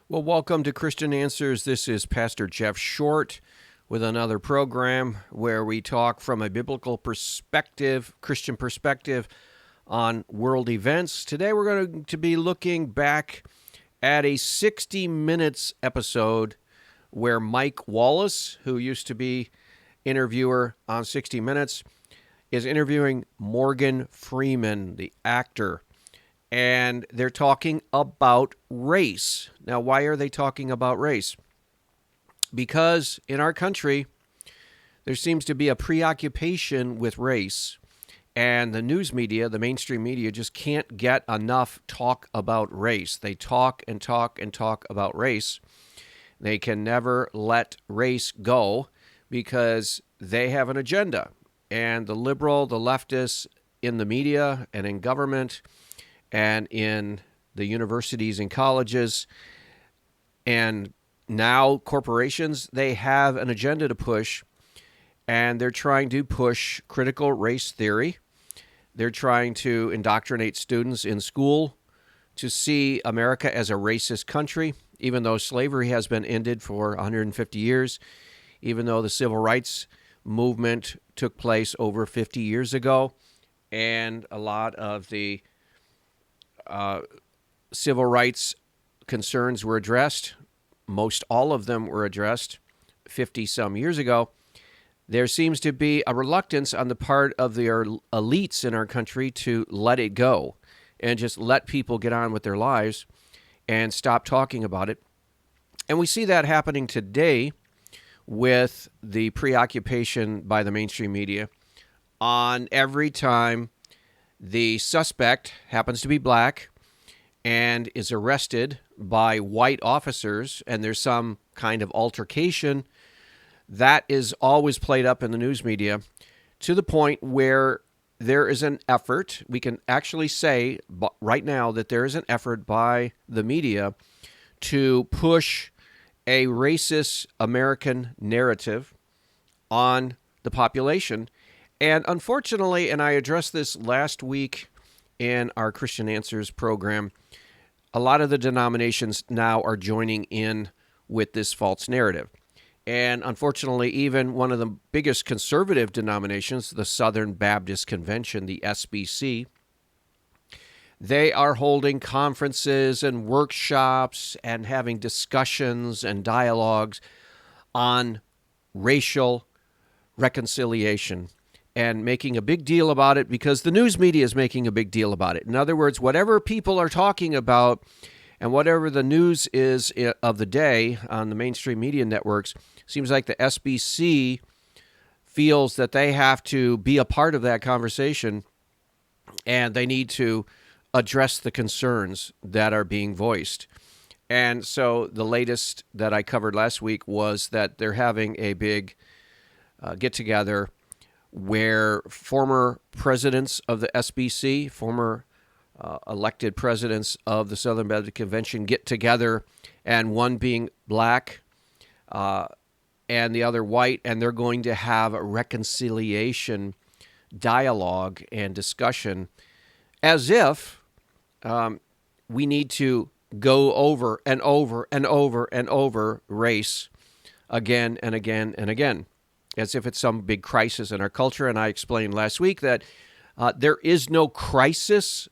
Well, welcome to Christian Answers. This is Pastor Jeff Short with another program where we talk from a biblical perspective, Christian perspective on world events. Today we're going to be looking back at a 60 Minutes episode where Mike Wallace, who used to be interviewer on 60 Minutes, is interviewing Morgan Freeman, the actor. And they're talking about race. Now, why are they talking about race? Because in our country, there seems to be a preoccupation with race, and the news media, the mainstream media, just can't get enough talk about race. They talk and talk and talk about race. They can never let race go because they have an agenda. And the liberal, the leftists in the media and in government and in the universities and colleges, and now corporations, they have an agenda to push, and they're trying to push critical race theory. They're trying to indoctrinate students in school to see America as a racist country, even though slavery has been ended for 150 years, even though the civil rights movement took place over 50 years ago, and a lot of the civil rights concerns were addressed. Most all of them were addressed 50-some years ago. There seems to be a reluctance on the part of the elites in our country to let it go and just let people get on with their lives and stop talking about it. And we see that happening today with the preoccupation by the mainstream media on every time the suspect happens to be black and is arrested by white officers, and there's some kind of altercation. That is always played up in the news media to the point where there is an effort. We can actually say right now that there is an effort by the media to push a racist American narrative on the population. And unfortunately, and I addressed this last week in our Christian Answers program, a lot of the denominations now are joining in with this false narrative. And unfortunately, even one of the biggest conservative denominations, the Southern Baptist Convention, the SBC, they are holding conferences and workshops and having discussions and dialogues on racial reconciliation and making a big deal about it because the news media is making a big deal about it. In other words, whatever people are talking about and whatever the news is of the day on the mainstream media networks, seems like the SBC feels that they have to be a part of that conversation and they need to address the concerns that are being voiced. And so the latest that I covered last week was that they're having a big get-together where former presidents of the SBC, former elected presidents of the Southern Baptist Convention get together, and one being black and the other white, and they're going to have a reconciliation dialogue and discussion as if we need to go over and over and over and over race again and again and again, as if it's some big crisis in our culture. And I explained last week that there is no crisis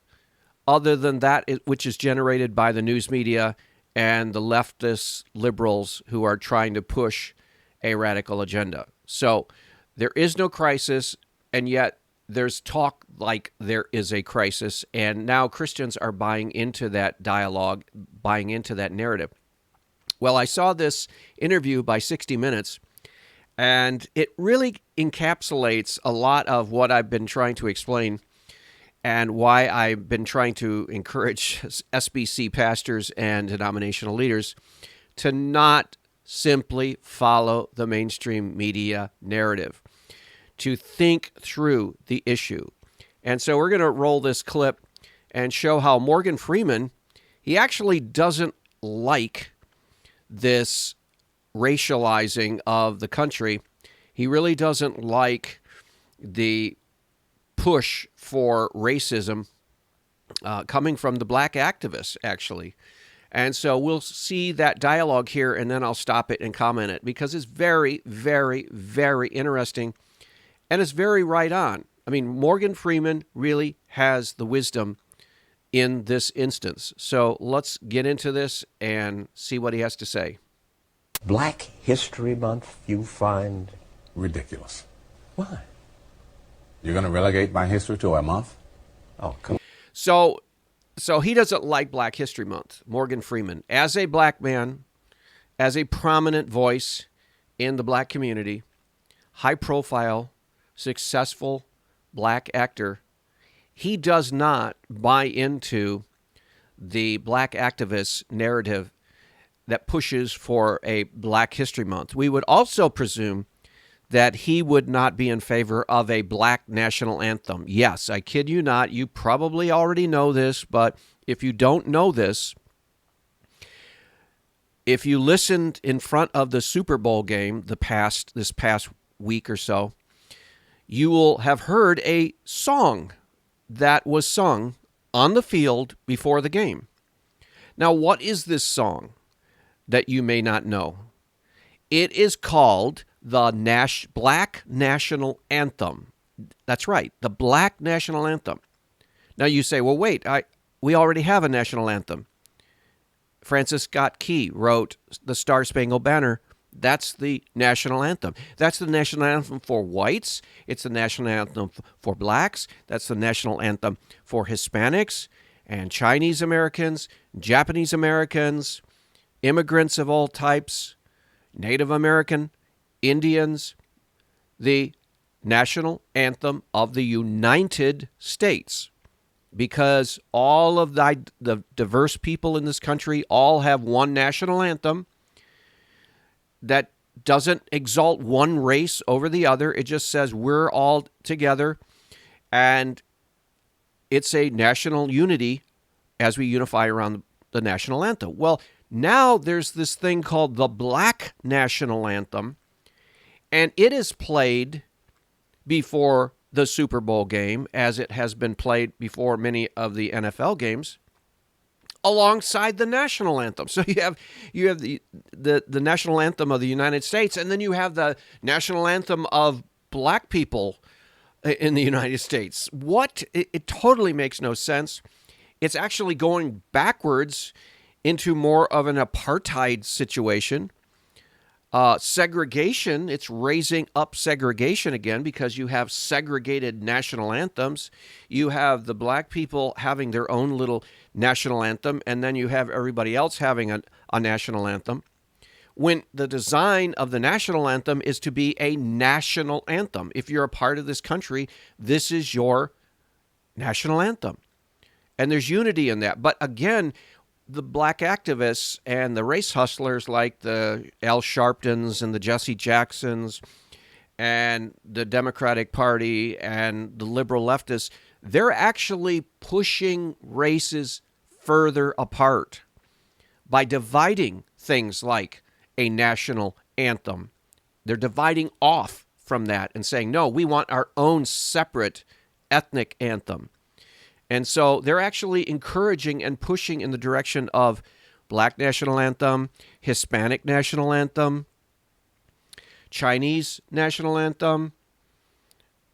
other than that which is generated by the news media and the leftist liberals who are trying to push a radical agenda. So there is no crisis, and yet there's talk like there is a crisis, and now Christians are buying into that dialogue, buying into that narrative. Well, I saw this interview by 60 Minutes, and it really encapsulates a lot of what I've been trying to explain and why I've been trying to encourage SBC pastors and denominational leaders to not simply follow the mainstream media narrative, to think through the issue. And so we're going to roll this clip and show how Morgan Freeman, he actually doesn't like this racializing of the country. He really doesn't like the push for racism coming from the black activists, actually. And so we'll see that dialogue here, and then I'll stop it and comment it, because it's very, very, very interesting, and it's very right on. I mean, Morgan Freeman really has the wisdom in this instance. So let's get into this and see what he has to say. Black History Month, you find ridiculous. why? You're going to relegate my history to a month? Oh, come on. So he doesn't like Black History Month, Morgan Freeman. As a black man, as a prominent voice in the black community, high profile, successful black actor, he does not buy into the black activist narrative that pushes for a Black History Month. We would also presume that he would not be in favor of a black national anthem. Yes, I kid you not. You probably already know this, but if you don't know this, if you listened in front of the Super Bowl game this past week or so, you will have heard a song that was sung on the field before the game. Now, what is this song that you may not know? It is called the Black National Anthem. That's right, the Black National Anthem. Now you say, well, wait, we already have a national anthem. Francis Scott Key wrote the Star-Spangled Banner. That's the national anthem. That's the national anthem for whites. It's the national anthem for blacks. That's the national anthem for Hispanics and Chinese Americans, Japanese Americans, immigrants of all types, Native American, Indians, the national anthem of the United States, because all of the diverse people in this country all have one national anthem that doesn't exalt one race over the other. It just says we're all together, and it's a national unity as we unify around the national anthem. Well, now there's this thing called the Black National Anthem, and it is played before the Super Bowl game, as it has been played before many of the NFL games, alongside the national anthem. So you have the national anthem of the United States, and then you have the national anthem of black people in the United States. It totally makes no sense. It's actually going backwards into more of an apartheid situation. Segregation, it's raising up segregation again, because you have segregated national anthems. You have the black people having their own little national anthem, and then you have everybody else having a national anthem, when the design of the national anthem is to be a national anthem. If you're a part of this country, this is your national anthem. And there's unity in that. But again, the black activists and the race hustlers like the Al Sharptons and the Jesse Jacksons and the Democratic Party and the liberal leftists, they're actually pushing races further apart by dividing things like a national anthem. They're dividing off from that and saying, no, we want our own separate ethnic anthem. And so they're actually encouraging and pushing in the direction of Black National Anthem, Hispanic National Anthem, Chinese National Anthem,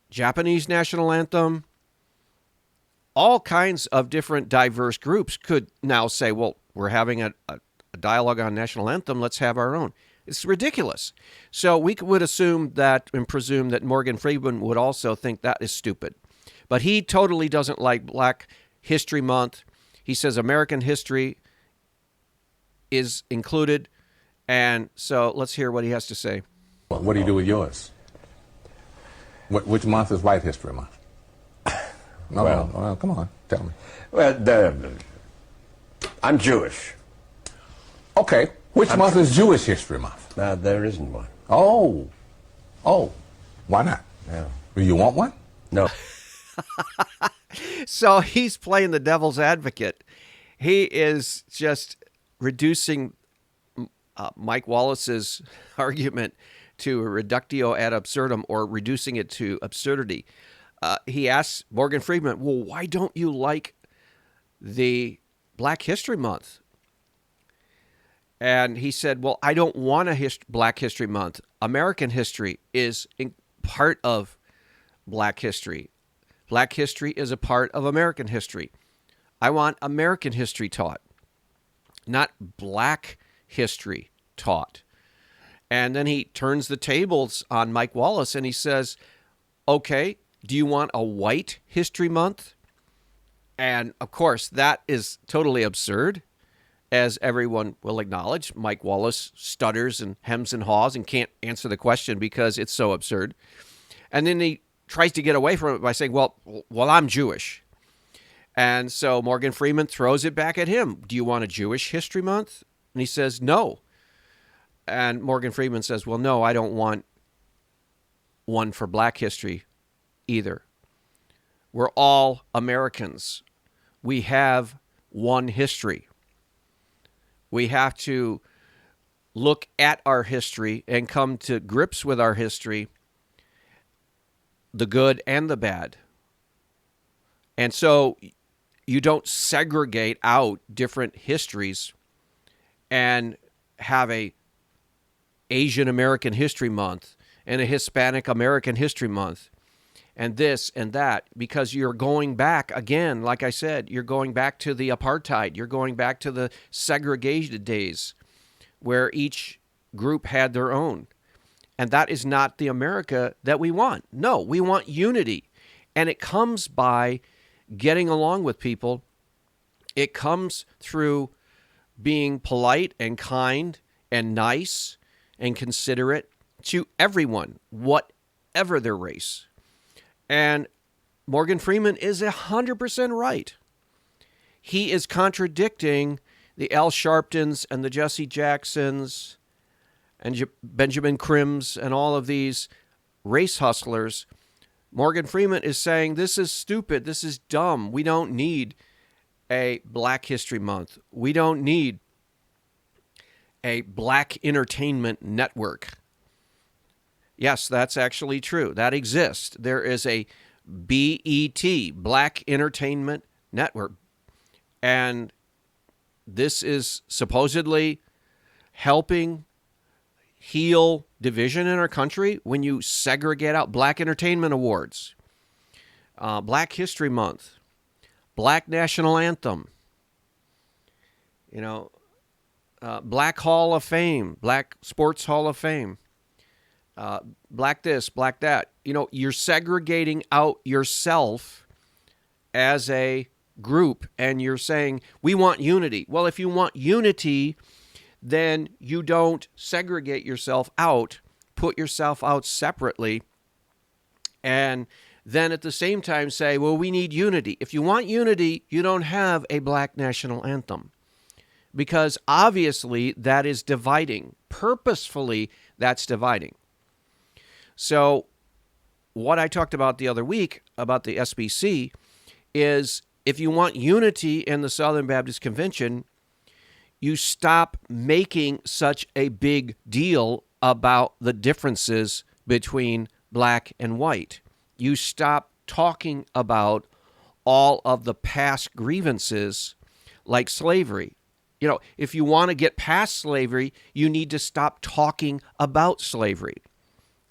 Japanese National Anthem. All kinds of different diverse groups could now say, well, we're having a dialogue on national anthem, let's have our own. It's ridiculous. So we would assume that and presume that Morgan Freeman would also think that is stupid. But he totally doesn't like Black History Month. He says American history is included. And so let's hear what he has to say. What do you do with yours? Which month is White History Month? Well, come on, tell me. Well, I'm Jewish. Okay, which month is Jewish History Month? There isn't one. Oh, why not? Yeah. Do you want one? No. So he's playing the devil's advocate. He is just reducing Mike Wallace's argument to a reductio ad absurdum, or reducing it to absurdity. He asks Morgan Freeman, well, why don't you like the Black History Month? And he said, well, I don't want a Black History Month. American history is part of Black history. Black history is a part of American history. I want American history taught, not Black history taught. And then he turns the tables on Mike Wallace and he says, okay, do you want a White History Month? And of course, that is totally absurd. As everyone will acknowledge, Mike Wallace stutters and hems and haws and can't answer the question because it's so absurd. And then he tries to get away from it by saying, well, I'm Jewish. And so Morgan Freeman throws it back at him. Do you want a Jewish History Month? And he says, no. And Morgan Freeman says, well, no, I don't want one for Black history either. We're all Americans. We have one history. We have to look at our history and come to grips with our history, the good and the bad. And so you don't segregate out different histories and have a Asian American History Month and a Hispanic American History Month and this and that, because you're going back again, like I said, you're going back to the apartheid. You're going back to the segregated days where each group had their own. And that is not the America that we want. No, we want unity. And it comes by getting along with people. It comes through being polite and kind and nice and considerate to everyone, whatever their race. And Morgan Freeman is 100% right. He is contradicting the Al Sharptons and the Jesse Jacksons and Benjamin Crims and all of these race hustlers. Morgan Freeman is saying, this is stupid. This is dumb. We don't need a Black History Month. We don't need a Black Entertainment Network. Yes, that's actually true. That exists. There is a BET, Black Entertainment Network. And this is supposedly helping heal division in our country when you segregate out Black Entertainment Awards, Black History Month, Black National Anthem, Black Hall of Fame, Black Sports Hall of Fame. Black this, black that. You're segregating out yourself as a group and you're saying, we want unity. Well, if you want unity, then you don't segregate yourself out, put yourself out separately, and then at the same time say, well, we need unity. If you want unity, you don't have a Black National Anthem, because obviously that is dividing. Purposefully, that's dividing. So what I talked about the other week about the SBC is, if you want unity in the Southern Baptist Convention, you stop making such a big deal about the differences between black and white. You stop talking about all of the past grievances like slavery. If you want to get past slavery, you need to stop talking about slavery.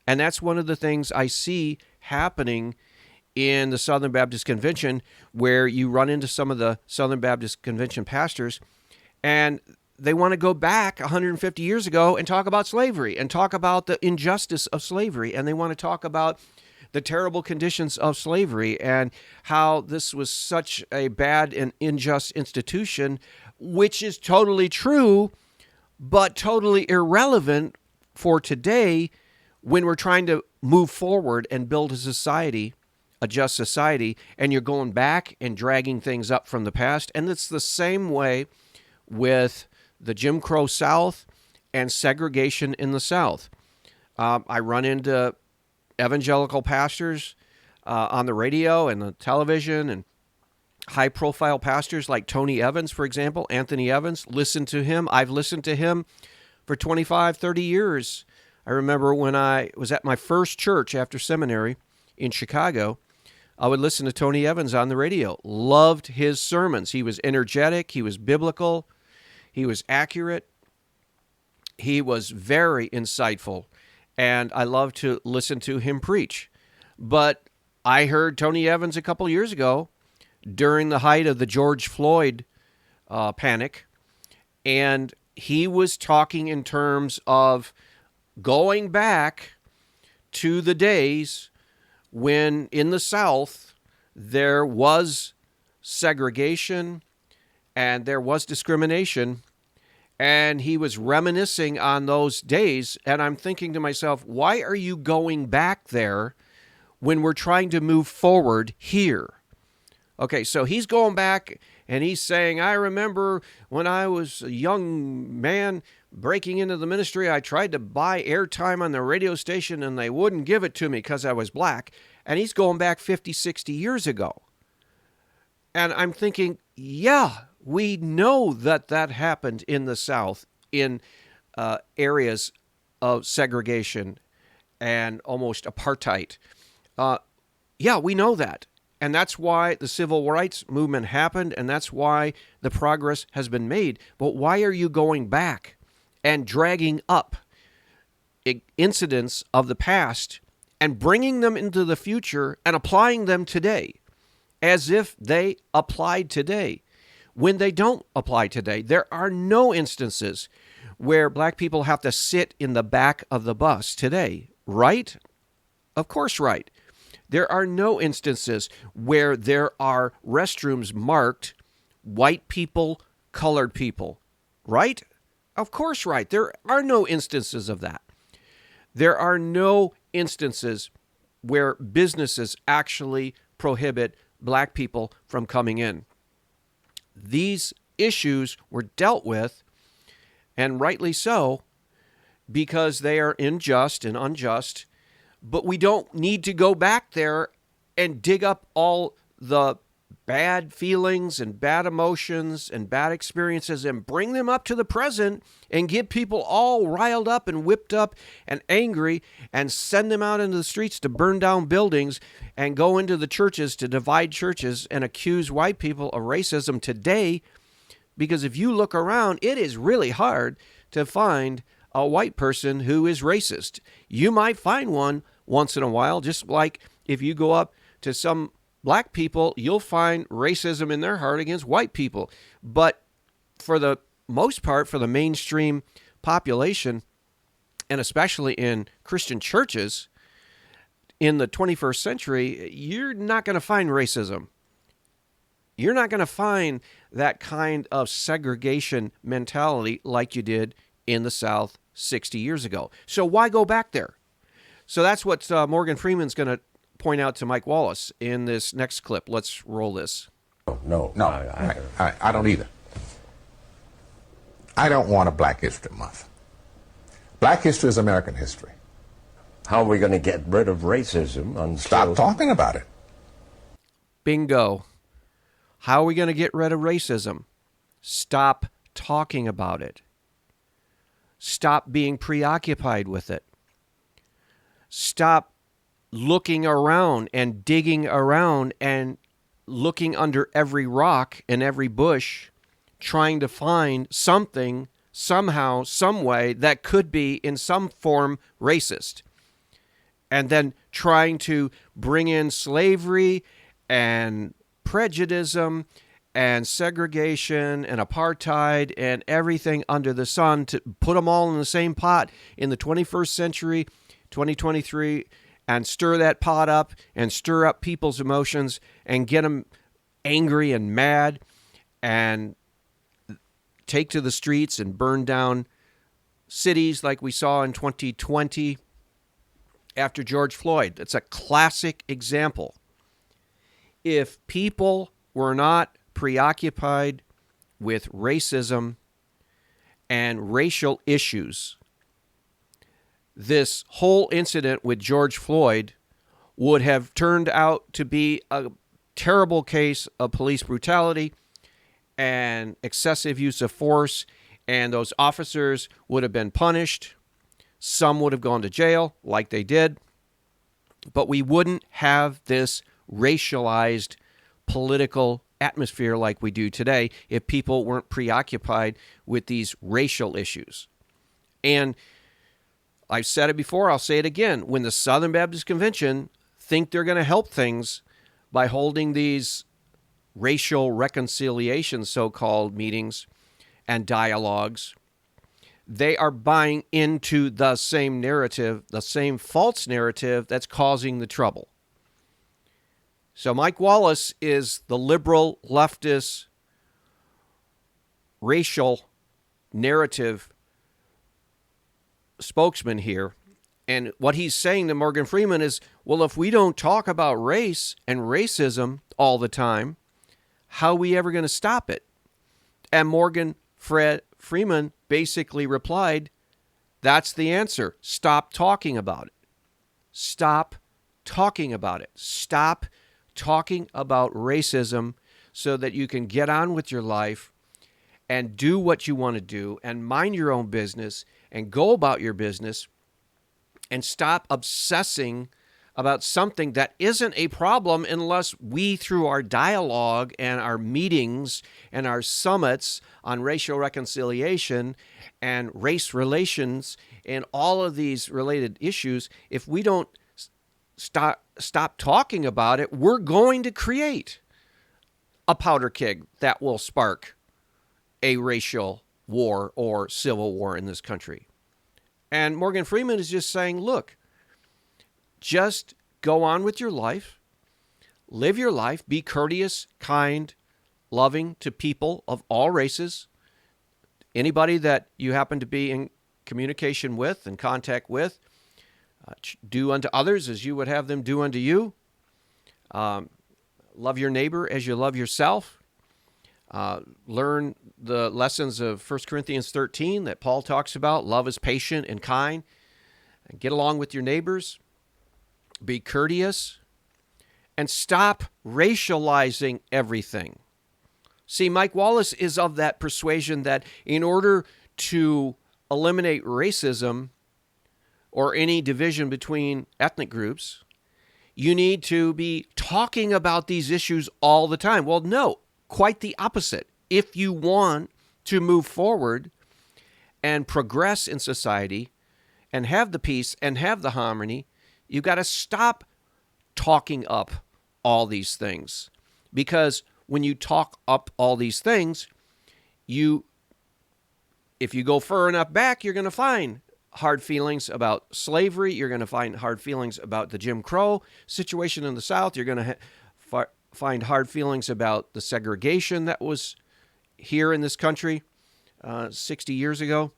And that's one of the things I see happening in the Southern Baptist Convention, where you run into some of the Southern Baptist Convention pastors, and they want to go back 150 years ago and talk about slavery and talk about the injustice of slavery. And they want to talk about the terrible conditions of slavery and how this was such a bad and unjust institution, which is totally true, but totally irrelevant for today when we're trying to move forward and build a society, a just society, and you're going back and dragging things up from the past. And it's the same way with the Jim Crow South and segregation in the South. I run into evangelical pastors on the radio and the television, and high-profile pastors like Tony Evans, for example, Anthony Evans. Listen to him. I've listened to him for 25, 30 years. I remember when I was at my first church after seminary in Chicago, I would listen to Tony Evans on the radio. Loved his sermons. He was energetic. He was biblical. He was accurate. He was very insightful, and I love to listen to him preach. But I heard Tony Evans a couple years ago during the height of the George Floyd panic, and he was talking in terms of going back to the days when in the South there was segregation and there was discrimination, and he was reminiscing on those days. And I'm thinking to myself, why are you going back there when we're trying to move forward here? Okay, so he's going back and he's saying, I remember when I was a young man breaking into the ministry, I tried to buy airtime on the radio station and they wouldn't give it to me because I was black. And he's going back 50, 60 years ago. And I'm thinking, yeah, we know that that happened in the South in areas of segregation and almost apartheid. Yeah, we know that. And that's why the civil rights movement happened, and that's why the progress has been made. But why are you going back and dragging up incidents of the past and bringing them into the future and applying them today as if they applied today when they don't apply today? There are no instances where black people have to sit in the back of the bus today, right? Of course, right. There are no instances where there are restrooms marked white people, colored people, right? Of course, right. There are no instances of that. There are no instances where businesses actually prohibit black people from coming in. These issues were dealt with, and rightly so, because they are unjust and unjust. But we don't need to go back there and dig up all the bad feelings and bad emotions and bad experiences and bring them up to the present and get people all riled up and whipped up and angry and send them out into the streets to burn down buildings and go into the churches to divide churches and accuse white people of racism today. Because if you look around, it is really hard to find a white person who is racist. You might find one once in a while, just like if you go up to some black people, you'll find racism in their heart against white people. But for the most part, for the mainstream population, and especially in Christian churches in the 21st century, you're not going to find racism. You're not going to find that kind of segregation mentality like you did in the South 60 years ago. So why go back there? So that's what Morgan Freeman's going to point out to Mike Wallace in this next clip. Let's roll this. No. I don't either. I don't want a Black History Month. Black history is American history. How are we going to get rid of racism until... Stop talking about it. Bingo. How are we going to get rid of racism? Stop talking about it. Stop being preoccupied with it. Stop looking around and digging around and looking under every rock and every bush, trying to find something, somehow, some way that could be in some form racist. And then trying to bring in slavery and prejudice and segregation and apartheid and everything under the sun to put them all in the same pot in the 21st century, 2023, and stir that pot up and stir up people's emotions and get them angry and mad and take to the streets and burn down cities like we saw in 2020 after George Floyd. It's a classic example. If people were not preoccupied with racism and racial issues, this whole incident with George Floyd would have turned out to be a terrible case of police brutality and excessive use of force, and those officers would have been punished. Some would have gone to jail, like they did, but we wouldn't have this racialized political atmosphere like we do today if people weren't preoccupied with these racial issues. And I've said it before, I'll say it again. When the Southern Baptist Convention think they're going to help things by holding these racial reconciliation so-called meetings and dialogues, they are buying into the same narrative, the same false narrative that's causing the trouble. So Mike Wallace is the liberal leftist racial narrative spokesman here. And what he's saying to Morgan Freeman is, well, if we don't talk about race and racism all the time, how are we ever going to stop it? And Morgan Freeman basically replied, that's the answer. Stop talking about it. Stop talking about it. Stop talking about racism so that you can get on with your life and do what you want to do and mind your own business and go about your business and stop obsessing about something that isn't a problem unless we, through our dialogue and our meetings and our summits on racial reconciliation and race relations and all of these related issues, if we don't stop talking about it, we're going to create a powder keg that will spark a racial war or civil war in this country. And Morgan Freeman is just saying, look, just go on with your life, live your life, be courteous, kind, loving to people of all races, anybody that you happen to be in communication with and contact with. Do unto others as you would have them do unto you. Love your neighbor as you love yourself. Learn the lessons of 1 Corinthians 13 that Paul talks about. Love is patient and kind. And get along with your neighbors. Be courteous. And stop racializing everything. See, Mike Wallace is of that persuasion that in order to eliminate racism or any division between ethnic groups, you need to be talking about these issues all the time. Well, no, quite the opposite. If you want to move forward and progress in society and have the peace and have the harmony, you've got to stop talking up all these things. Because when you talk up all these things, if you go far enough back, you're going to find hard feelings about slavery. You're going to find hard feelings about the Jim Crow situation in the South. You're going to find hard feelings about the segregation that was here in this country 60 years ago.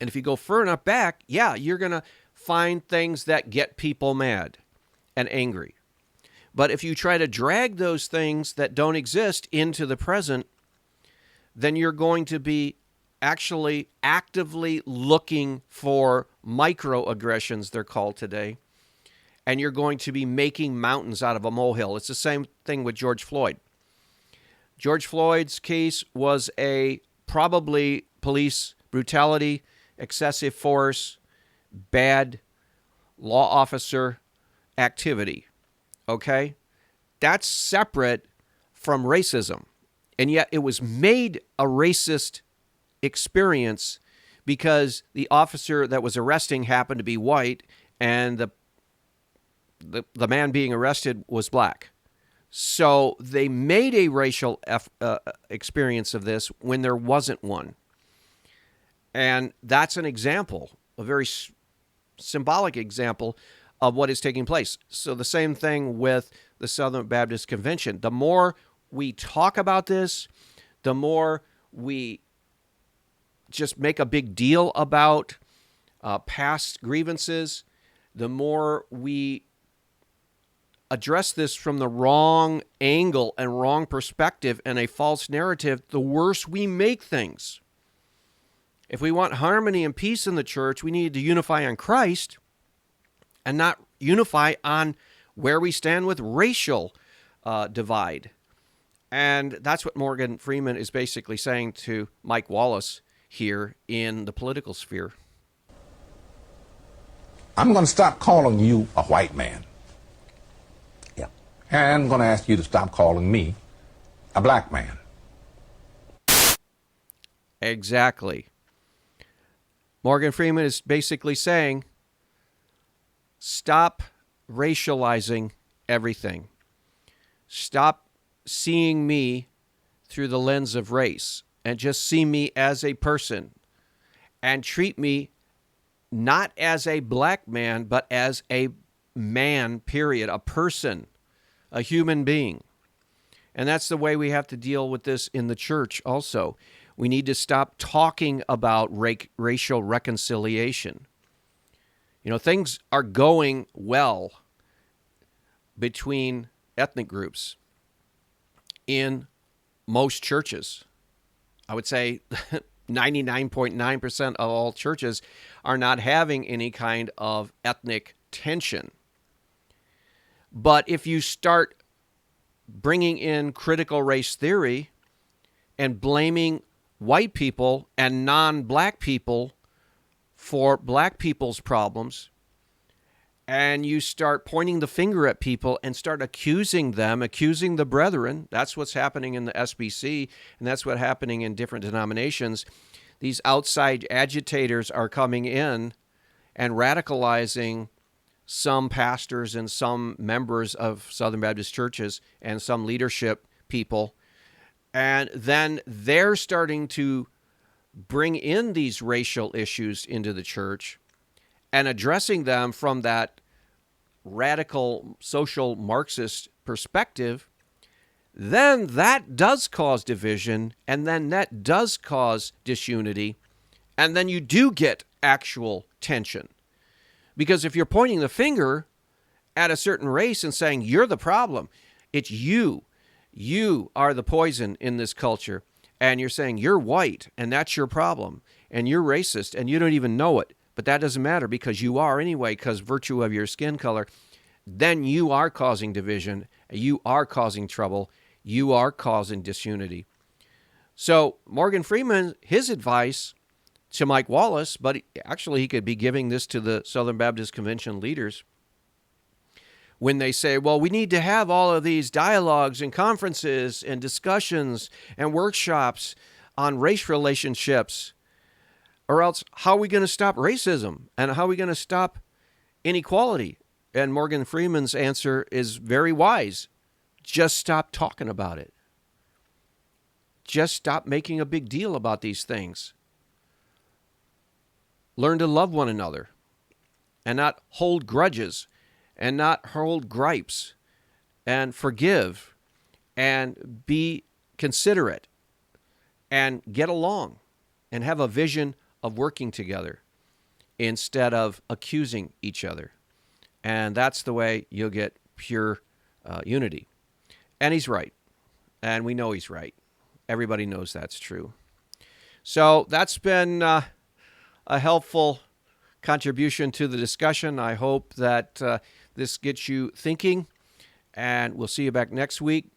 And if you go far enough back, yeah, you're going to find things that get people mad and angry. But if you try to drag those things that don't exist into the present, then you're going to be actually actively looking for microaggressions, they're called today, and you're going to be making mountains out of a molehill. It's the same thing with George Floyd. George Floyd's case was a probably police brutality, excessive force, bad law officer activity, okay? That's separate from racism, and yet it was made a racist experience because the officer that was arresting happened to be white and the man being arrested was black. So they made a racial experience of this when there wasn't one. And that's an example, a very symbolic example of what is taking place. So the same thing with the Southern Baptist Convention. The more we talk about this, the more we just make a big deal about past grievances, the more we address this from the wrong angle and wrong perspective and a false narrative, the worse we make things. If we want harmony and peace in the church, we need to unify on Christ and not unify on where we stand with racial divide. And that's what Morgan Freeman is basically saying to Mike Wallace here in the political sphere. I'm going to stop calling you a white man. Yeah. And I'm going to ask you to stop calling me a black man. Exactly. Morgan Freeman is basically saying, stop racializing everything. Stop seeing me through the lens of race and just see me as a person and treat me not as a black man, but as a man, period, a person, a human being. And that's the way we have to deal with this in the church also. We need to stop talking about racial reconciliation. You know, things are going well between ethnic groups in most churches. I would say 99.9% of all churches are not having any kind of ethnic tension. But if you start bringing in critical race theory and blaming white people and non-black people for black people's problems, and you start pointing the finger at people and start accusing them, accusing the brethren, that's what's happening in the SBC, and that's what's happening in different denominations. These outside agitators are coming in and radicalizing some pastors and some members of Southern Baptist churches and some leadership people. And then they're starting to bring in these racial issues into the church and addressing them from that radical social Marxist perspective. Then that does cause division, and then that does cause disunity, and then you do get actual tension. Because if you're pointing the finger at a certain race and saying, you're the problem, it's you. You are the poison in this culture. And you're saying you're white, and that's your problem. And you're racist, and you don't even know it. But that doesn't matter because you are anyway, because virtue of your skin color. Then you are causing division. You are causing trouble. You are causing disunity. So Morgan Freeman, his advice to Mike Wallace, but actually he could be giving this to the Southern Baptist Convention leaders when they say, well, we need to have all of these dialogues and conferences and discussions and workshops on race relationships, or else how are we going to stop racism and how are we going to stop inequality? And Morgan Freeman's answer is very wise. Just stop talking about it. Just stop making a big deal about these things. Learn to love one another and not hold grudges and not hold gripes and forgive and be considerate and get along and have a vision of working together instead of accusing each other. And that's the way you'll get pure unity. And he's right. And we know he's right. Everybody knows that's true. So that's been a helpful contribution to the discussion. I hope that this gets you thinking, and we'll see you back next week.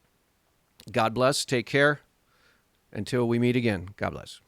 God bless. Take care. Until we meet again. God bless.